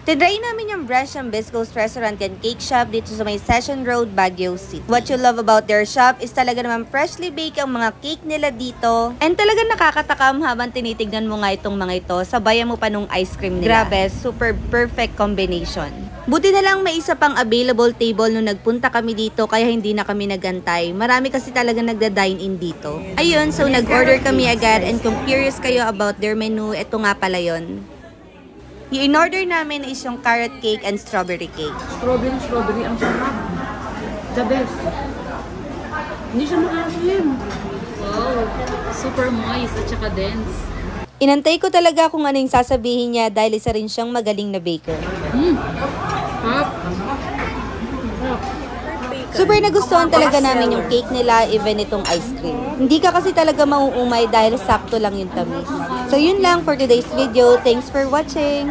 Tinry namin yung Bresh and Bisco's Restaurant and Cake Shop dito sa may Session Road, Baguio City. What you love about their shop is talaga naman freshly baked ang mga cake nila dito. And talaga nakakatakam habang tinitignan mo nga itong mga ito, sabayan mo pa nung ice cream nila. Grabe, super perfect combination. Buti na lang may isa pang available table nung nagpunta kami dito kaya hindi na kami nagantay. Marami kasi talaga nagda-dine-in dito. Ayun, so nag-order kami agad and kung curious kayo about their menu, ito nga pala yun. Yung in-order namin is yung carrot cake and strawberry cake. Strawberry, ang sarap. The best. Hindi siya maasim. Wow, super moist at saka dense. Inantay ko talaga kung ano yung sasabihin niya dahil isa rin siyang magaling na baker. Super nagustuhan talaga namin yung cake nila, even itong ice cream. Hindi ka kasi talaga mauumay dahil sakto lang yung tamis. So yun lang for today's video. Thanks for watching!